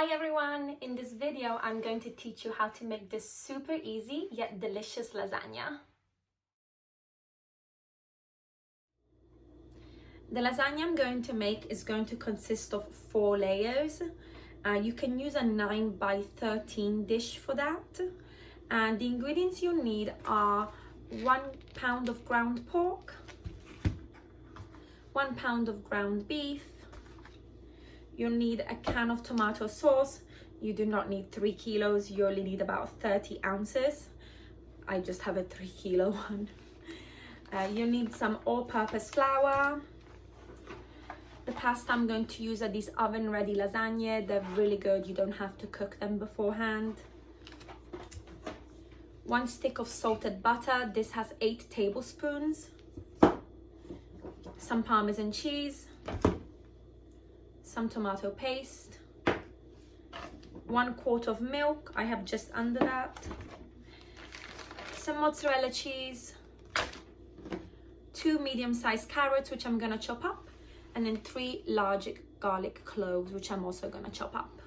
Hi everyone! In this video, I'm going to teach you how to make this super easy yet delicious lasagna. The lasagna I'm going to make is going to consist of 4 layers. You can use a 9 by 13 dish for that. And the ingredients you'll need are 1 pound of ground pork, 1 pound of ground beef. You'll need a can of tomato sauce. You do not need 3 kilos, you only need about 30 ounces. I just have a 3 kilo one. You'll need some all-purpose flour. The pasta I'm going to use are these oven-ready lasagna. They're really good, you don't have to cook them beforehand. 1 stick of salted butter, this has 8 tablespoons. Some Parmesan cheese. Some tomato paste, 1 quart of milk, I have just under that, some mozzarella cheese, 2 medium-sized carrots which I'm gonna chop up, and then 3 large garlic cloves which I'm also gonna chop up.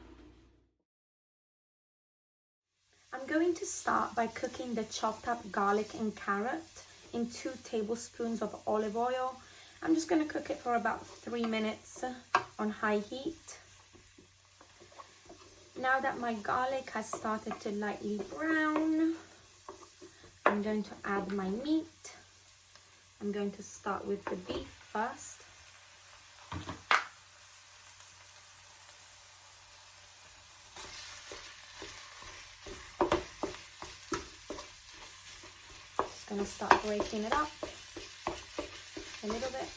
I'm going to start by cooking the chopped up garlic and carrot in 2 tablespoons of olive oil. I'm just going to cook it for about 3 minutes on high heat. Now that my garlic has started to lightly brown, I'm going to add my meat. I'm going to start with the beef first. Just going to start breaking it up a little bit.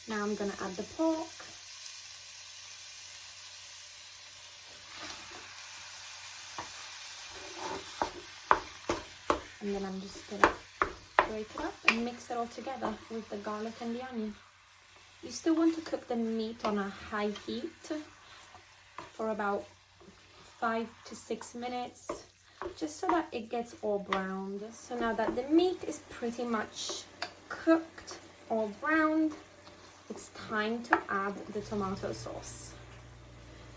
Now I'm going to add the pork. And then I'm just going to break it up and mix it all together with the garlic and the onion. You still want to cook the meat on a high heat for about 5 to 6 minutes, just so that it gets all browned. So now that the meat is pretty much cooked or browned, it's time to add the tomato sauce.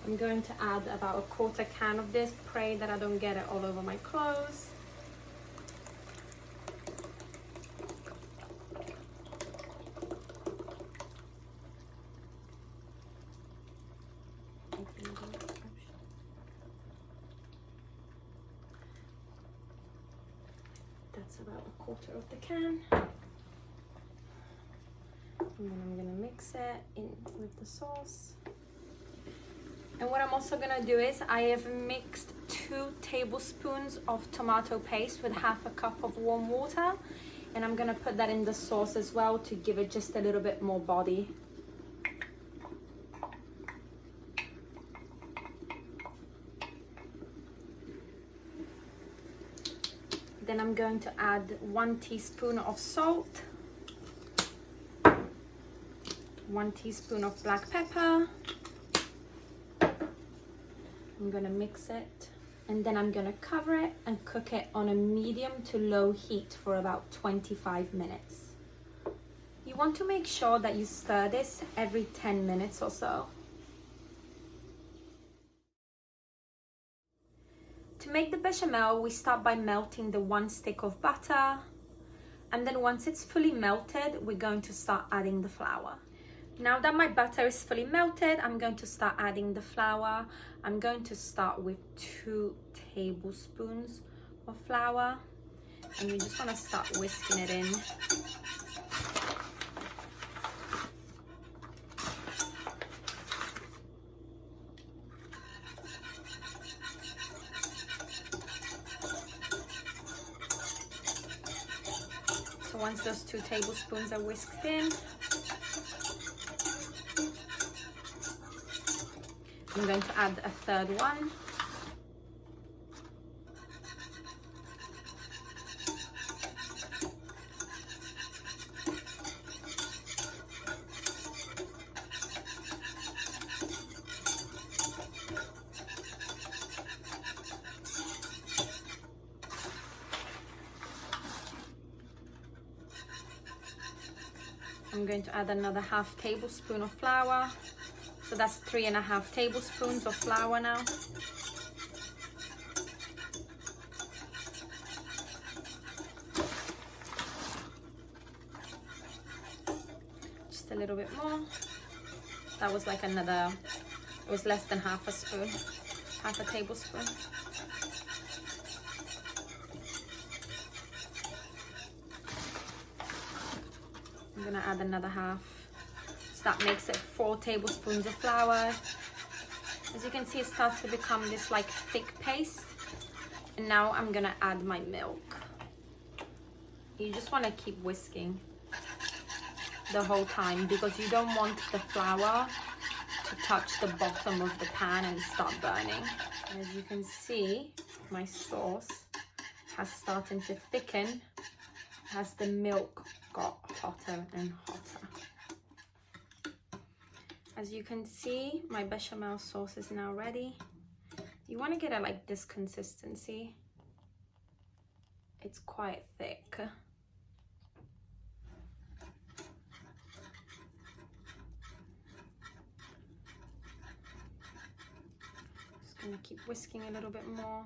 I'm going to add about 1/4 can of this, pray that I don't get it all over my clothes. That's about 1/4 of the can. And then I'm gonna mix it in with the sauce. And what I'm also gonna do is I have mixed 2 tablespoons of tomato paste with 1/2 cup of warm water. And I'm gonna put that in the sauce as well to give it just a little bit more body. Then I'm going to add 1 teaspoon of salt, 1 teaspoon of black pepper. I'm going to mix it, and then I'm going to cover it and cook it on a medium to low heat for about 25 minutes. You want to make sure that you stir this every 10 minutes or so. To make the bechamel, we start by melting the 1 stick of butter, and then once it's fully melted, we're going to start adding the flour. Now that my butter is fully melted, I'm going to start adding the flour. I'm going to start with 2 tablespoons of flour, and you just want to start whisking it in. So once those 2 tablespoons are whisked in, I'm going to add a 3rd one. I'm going to add another ½ tablespoon of flour. So that's 3½ tablespoons of flour now. Just a little bit more. That was like another, it was less than ½ a spoon, ½ a tablespoon. I'm gonna add another half. So that makes it 4 tablespoons of flour. As you can see, it starts to become this like thick paste. And now I'm gonna add my milk. You just wanna keep whisking the whole time because you don't want the flour to touch the bottom of the pan and start burning. As you can see, my sauce has started to thicken as the milk got hotter and hotter. As you can see, my bechamel sauce is now ready. You want to get it like this consistency. It's quite thick. Just gonna keep whisking a little bit more.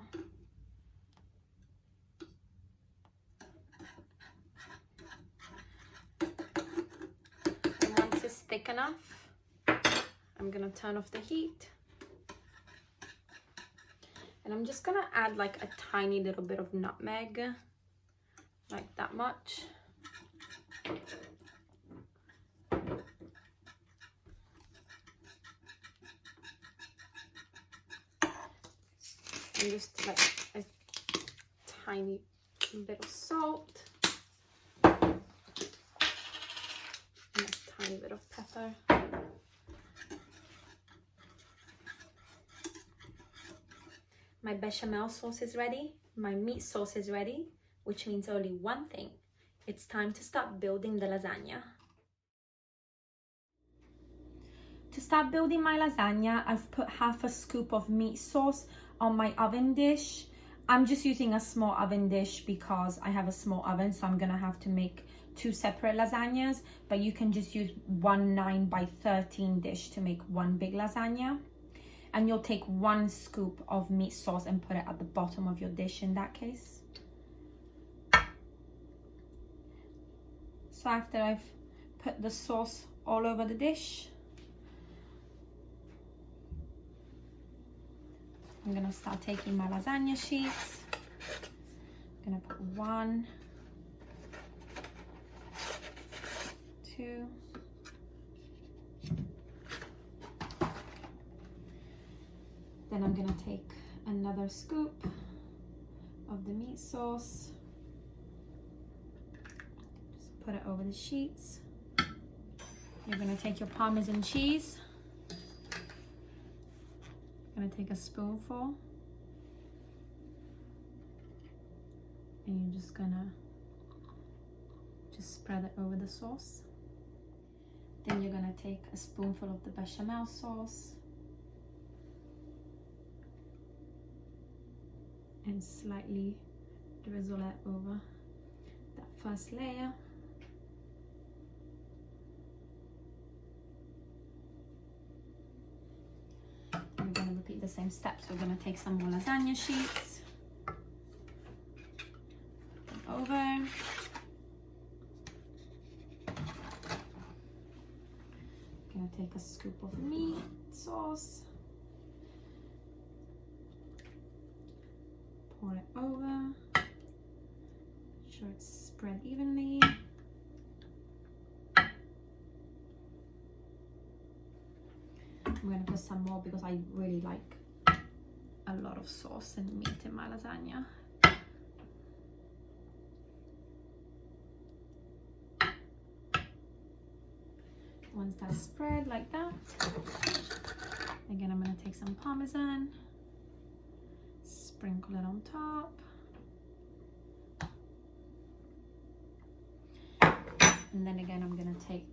And once it's thick enough, I'm gonna turn off the heat. And I'm just gonna add like a tiny little bit of nutmeg, like that much. And just like a tiny bit of salt. And a tiny bit of pepper. My bechamel sauce is ready, my meat sauce is ready, which means only one thing. It's time to start building the lasagna. To start building my lasagna, I've put ½ a scoop of meat sauce on my oven dish. I'm just using a small oven dish because I have a small oven, so I'm gonna have to make 2 separate lasagnas, but you can just use one 9 by 13 dish to make one big lasagna. And you'll take 1 scoop of meat sauce and put it at the bottom of your dish in that case. So after I've put the sauce all over the dish, I'm gonna start taking my lasagna sheets. I'm gonna put 1, 2, then I'm gonna take another scoop of the meat sauce, just put it over the sheets. You're gonna take your Parmesan cheese. I'm gonna take a spoonful, and you're just gonna spread it over the sauce. Then you're gonna take a spoonful of the bechamel sauce and slightly drizzle it over that first layer. We're going to repeat the same steps. We're going to take some more lasagna sheets, put them over. Going to take a scoop of meat sauce, pour it over, make sure it's spread evenly. I'm going to put some more because I really like a lot of sauce and meat in my lasagna. Once that's spread like that, again I'm going to take some Parmesan, sprinkle it on top. And then again I'm going to take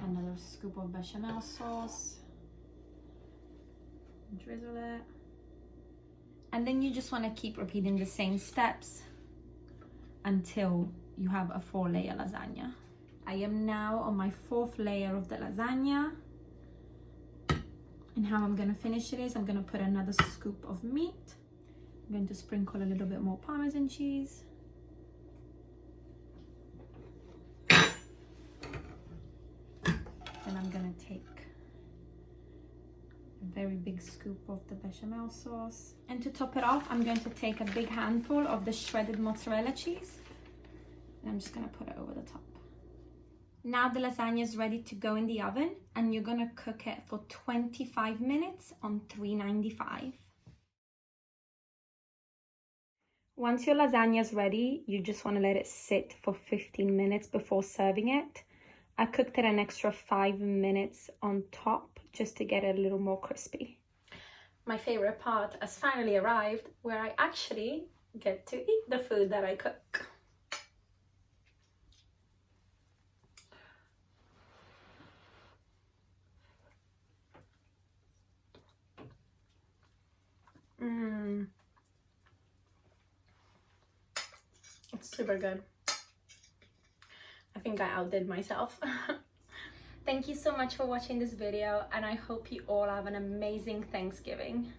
another scoop of bechamel sauce, drizzle it, and then you just want to keep repeating the same steps until you have a 4-layer lasagna. I am now on my 4th layer of the lasagna. And how I'm gonna finish it is I'm gonna put another scoop of meat. I'm going to sprinkle a little bit more Parmesan cheese. Then I'm gonna take a very big scoop of the bechamel sauce. And to top it off, I'm going to take a big handful of the shredded mozzarella cheese. And I'm just gonna put it over the top. Now the lasagna is ready to go in the oven, and you're gonna cook it for 25 minutes on 395. Once your lasagna is ready, you just want to let it sit for 15 minutes before serving it. I cooked it an extra 5 minutes on top just to get it a little more crispy. My favorite part has finally arrived, where I actually get to eat the food that I cook. It's super good. I think I outdid myself. Thank you so much for watching this video, and I hope you all have an amazing Thanksgiving.